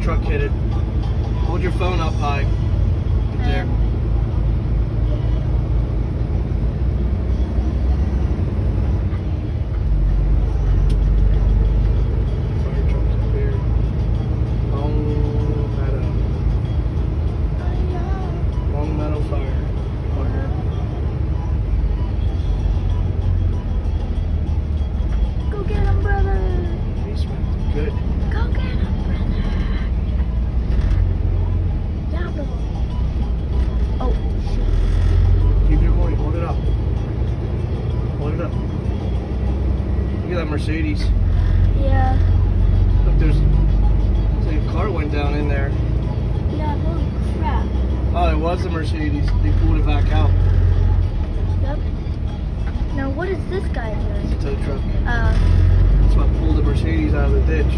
truck hit it. Hold your phone up high. Right there. Fire truck's up here. Longmeadow Fire. Go get him, brother. He's good. Go get him, brother. Yeah, bro. Oh, shit. Keep your voice. Hold it up. Hold it up. Look at that Mercedes. Yeah. Look, there's like a car went down in there. Yeah, holy crap. Oh, it was a Mercedes. They pulled it back out. Yep. Now, what is this guy doing? It's a tow truck. Uh, That's what pulled the Mercedes out of the ditch.